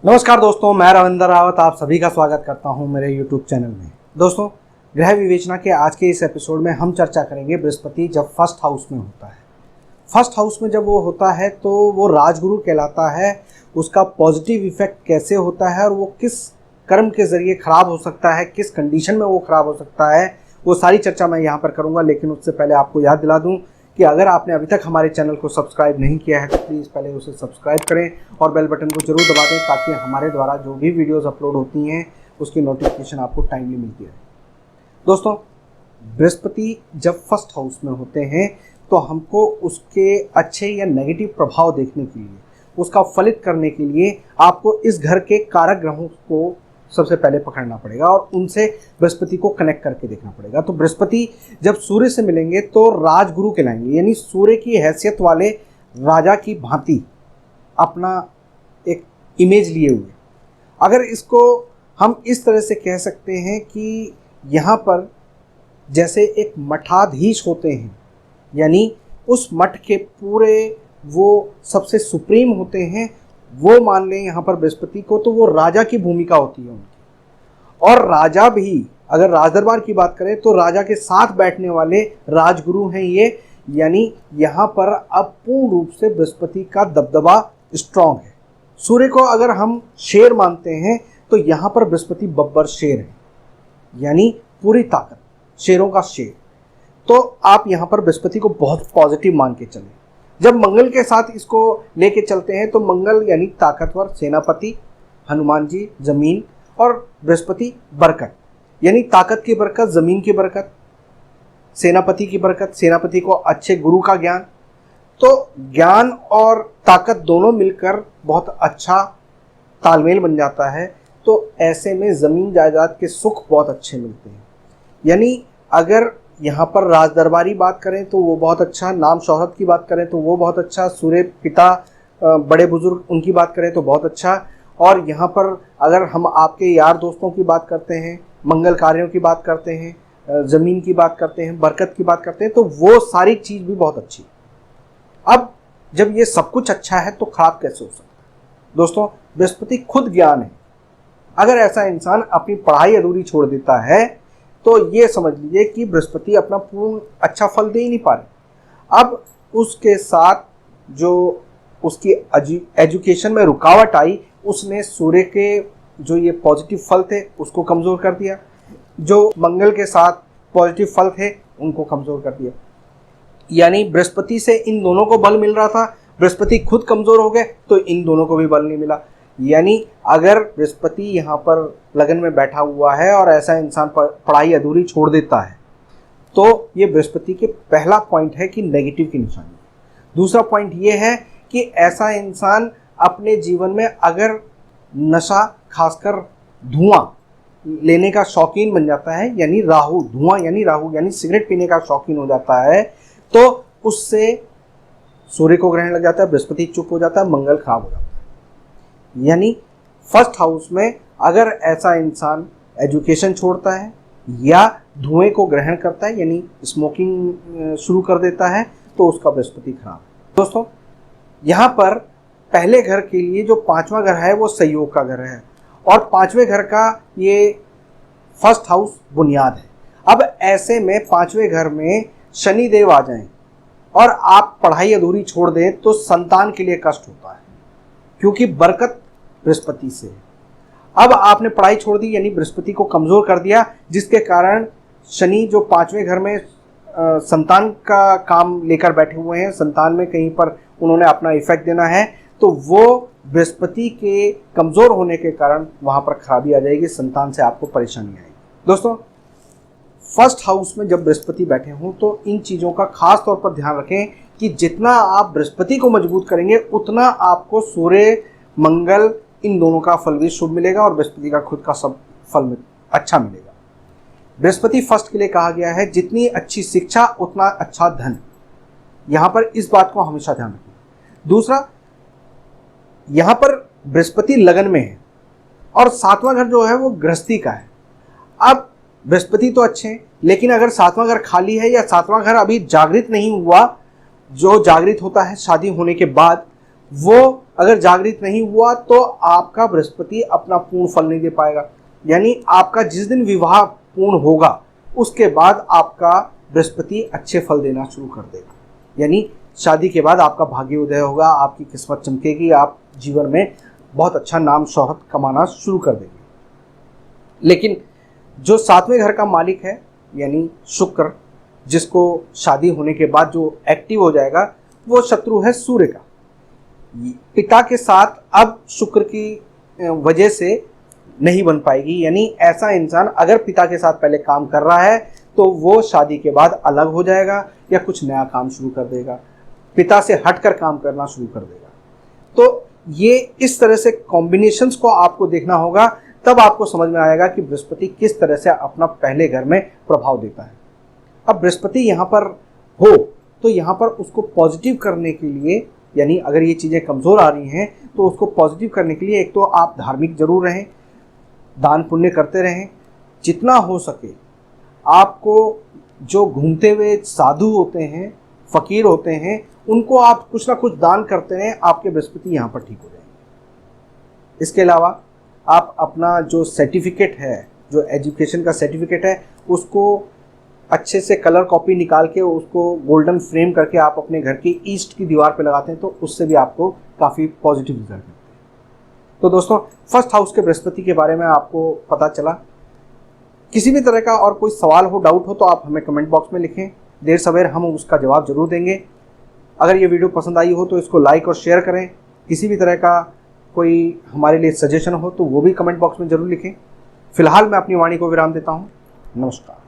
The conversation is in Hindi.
नमस्कार दोस्तों, मैं रविंद्र रावत आप सभी का स्वागत करता हूं मेरे YouTube चैनल में। दोस्तों, ग्रह विवेचना के आज के इस एपिसोड में हम चर्चा करेंगे बृहस्पति जब फर्स्ट हाउस में होता है। फर्स्ट हाउस में जब वो होता है तो वो राजगुरु कहलाता है। उसका पॉजिटिव इफेक्ट कैसे होता है और वो किस कर्म के ज़रिए ख़राब हो सकता है, किस कंडीशन में वो ख़राब हो सकता है, वो सारी चर्चा मैं यहाँ पर करूँगा। लेकिन उससे पहले आपको याद दिला दूँ कि अगर आपने अभी तक हमारे चैनल को सब्सक्राइब नहीं किया है तो प्लीज़ पहले उसे सब्सक्राइब करें और बेल बटन को जरूर दबा दें ताकि हमारे द्वारा जो भी वीडियोस अपलोड होती हैं उसकी नोटिफिकेशन आपको टाइमली मिलती रहे। दोस्तों, बृहस्पति जब फर्स्ट हाउस में होते हैं तो हमको उसके अच्छे या नेगेटिव प्रभाव देखने के लिए, उसका फलित करने के लिए आपको इस घर के कारक ग्रहों को सबसे पहले पकड़ना पड़ेगा और उनसे बृहस्पति को कनेक्ट करके देखना पड़ेगा। तो बृहस्पति जब सूर्य से मिलेंगे तो राजगुरु कहलाएंगे, यानी सूर्य की हैसियत वाले राजा की भांति अपना एक इमेज लिए हुए। अगर इसको हम इस तरह से कह सकते हैं कि यहाँ पर जैसे एक मठाधीश होते हैं, यानी उस मठ के पूरे वो सबसे सुप्रीम होते हैं, वो मान लें यहाँ पर बृहस्पति को, तो वो राजा की भूमिका होती है उनकी। और राजा भी, अगर राजदरबार की बात करें तो राजा के साथ बैठने वाले राजगुरु हैं ये, यानी यहाँ पर अब पूर्ण रूप से बृहस्पति का दबदबा स्ट्रांग है। सूर्य को अगर हम शेर मानते हैं तो यहाँ पर बृहस्पति बब्बर शेर है, यानी पूरी ताकत, शेरों का शेर। तो आप यहाँ पर बृहस्पति को बहुत पॉजिटिव मान के चलें। जब मंगल के साथ इसको लेके चलते हैं तो मंगल यानी ताकतवर सेनापति, हनुमान जी जमीन, और बृहस्पति बरकत, यानी ताकत की बरकत, जमीन की बरकत, सेनापति की बरकत, सेनापति को अच्छे गुरु का ज्ञान। तो ज्ञान और ताकत दोनों मिलकर बहुत अच्छा तालमेल बन जाता है। तो ऐसे में ज़मीन जायदाद के सुख बहुत अच्छे मिलते हैं। यानी अगर यहाँ पर राजदरबारी बात करें तो वो बहुत अच्छा, नाम शोहरत की बात करें तो वो बहुत अच्छा, सूर्य पिता बड़े बुजुर्ग उनकी बात करें तो बहुत अच्छा। और यहाँ पर अगर हम आपके यार दोस्तों की बात करते हैं, मंगल कार्यों की बात करते हैं, ज़मीन की बात करते हैं, बरकत की बात करते हैं, तो वो सारी चीज़ भी बहुत अच्छी। अब जब ये सब कुछ अच्छा है तो खराब कैसे हो सकता है? दोस्तों, बृहस्पति खुद ज्ञान है। अगर ऐसा इंसान अपनी पढ़ाई अधूरी छोड़ देता है तो ये समझ लीजिए कि बृहस्पति अपना पूर्ण अच्छा फल दे ही नहीं पा रहे। अब उसके साथ जो उसकी एजुकेशन में रुकावट आई, उसने सूर्य के जो ये पॉजिटिव फल थे उसको कमज़ोर कर दिया, जो मंगल के साथ पॉजिटिव फल थे उनको कमज़ोर कर दिया। यानी बृहस्पति से इन दोनों को बल मिल रहा था, बृहस्पति खुद कमज़ोर हो गए तो इन दोनों को भी बल नहीं मिला। यानी अगर बृहस्पति यहाँ पर लगन में बैठा हुआ है और ऐसा इंसान पढ़ाई अधूरी छोड़ देता है तो ये बृहस्पति के पहला पॉइंट है कि नेगेटिव की निशानी। दूसरा पॉइंट ये है कि ऐसा इंसान अपने जीवन में अगर नशा, खासकर धुआं लेने का शौकीन बन जाता है, यानी राहु, धुआं यानी राहु, यानी सिगरेट पीने का शौकीन हो जाता है, तो उससे सूर्य को ग्रहण लग जाता है, बृहस्पति चुप हो जाता है, मंगल खराब हो जाता है। यानी फर्स्ट हाउस में अगर ऐसा इंसान एजुकेशन छोड़ता है या धुएं को ग्रहण करता है, यानी स्मोकिंग शुरू कर देता है, तो उसका बृहस्पति खराब है। दोस्तों, यहाँ पर पहले घर के लिए जो पांचवा घर है वो संयोग का घर है और पांचवें घर का ये फर्स्ट हाउस बुनियाद है। अब ऐसे में पांचवें घर में शनि देव आ जाएं और आप पढ़ाई अधूरी छोड़ दें तो संतान के लिए कष्ट होता है, क्योंकि बरकत बृहस्पति से है। अब आपने पढ़ाई छोड़ दी, यानी बृहस्पति को कमज़ोर कर दिया, जिसके कारण शनि जो पांचवें घर में संतान का काम लेकर बैठे हुए हैं, संतान में कहीं पर उन्होंने अपना इफेक्ट देना है, तो वो बृहस्पति के कमज़ोर होने के कारण वहाँ पर खराबी आ जाएगी, संतान से आपको परेशानी आएगी। दोस्तों, फर्स्ट हाउस में जब बृहस्पति बैठे हों तो इन चीज़ों का खास तौर पर ध्यान रखें कि जितना आप बृहस्पति को मजबूत करेंगे उतना आपको सूर्य, मंगल, इन दोनों का फल भी शुभ मिलेगा और बृहस्पति का खुद का सब फल अच्छा मिलेगा। बृहस्पति फर्स्ट के लिए कहा गया है, जितनी अच्छी शिक्षा उतना अच्छा धन। यहाँ पर इस बात को हमेशा ध्यान रखें। दूसरा, यहाँ पर बृहस्पति लगन में है और सातवां घर जो है वो गृहस्थी का है। अब बृहस्पति तो अच्छे हैं, लेकिन अगर सातवां घर खाली है या सातवां घर अभी जागृत नहीं हुआ, जो जागृत होता है शादी होने के बाद, वो अगर जागृत नहीं हुआ तो आपका बृहस्पति अपना पूर्ण फल नहीं दे पाएगा। यानी आपका जिस दिन विवाह पूर्ण होगा उसके बाद आपका बृहस्पति अच्छे फल देना शुरू कर देगा। यानी शादी के बाद आपका भाग्य उदय होगा, आपकी किस्मत चमकेगी, आप जीवन में बहुत अच्छा नाम शोहरत कमाना शुरू कर देंगे। लेकिन जो 7वें घर का मालिक है यानी शुक्र, जिसको शादी होने के बाद जो एक्टिव हो जाएगा, वो शत्रु है सूर्य का। पिता के साथ अब शुक्र की वजह से नहीं बन पाएगी। यानी ऐसा इंसान अगर पिता के साथ पहले काम कर रहा है तो वो शादी के बाद अलग हो जाएगा या कुछ नया काम शुरू कर देगा, पिता से हटकर काम करना शुरू कर देगा। तो ये इस तरह से कॉम्बिनेशंस को आपको देखना होगा, तब आपको समझ में आएगा कि बृहस्पति किस तरह से अपना पहले घर में प्रभाव देता है। अब बृहस्पति यहाँ पर हो तो यहाँ पर उसको पॉजिटिव करने के लिए, यानी अगर ये चीज़ें कमज़ोर आ रही हैं तो उसको पॉजिटिव करने के लिए एक तो आप धार्मिक जरूर रहें, दान पुण्य करते रहें, जितना हो सके आपको जो घूमते हुए साधु होते हैं, फकीर होते हैं, उनको आप कुछ ना कुछ दान करते रहें, आपके बृहस्पति यहाँ पर ठीक हो जाएंगे। इसके अलावा आप अपना जो सर्टिफिकेट है, जो एजुकेशन का सर्टिफिकेट है, उसको अच्छे से कलर कॉपी निकाल के उसको गोल्डन फ्रेम करके आप अपने घर की ईस्ट की दीवार पे लगाते हैं तो उससे भी आपको काफ़ी पॉजिटिव रिजल्ट मिलते हैं। तो दोस्तों, फर्स्ट हाउस के बृहस्पति के बारे में आपको पता चला। किसी भी तरह का और कोई सवाल हो, डाउट हो तो आप हमें कमेंट बॉक्स में लिखें, देर सवेर हम उसका जवाब जरूर देंगे। अगर ये वीडियो पसंद आई हो तो इसको लाइक और शेयर करें। किसी भी तरह का कोई हमारे लिए सजेशन हो तो वो भी कमेंट बॉक्स में ज़रूर लिखें। फिलहाल मैं अपनी वाणी को विराम देता हूँ। नमस्कार।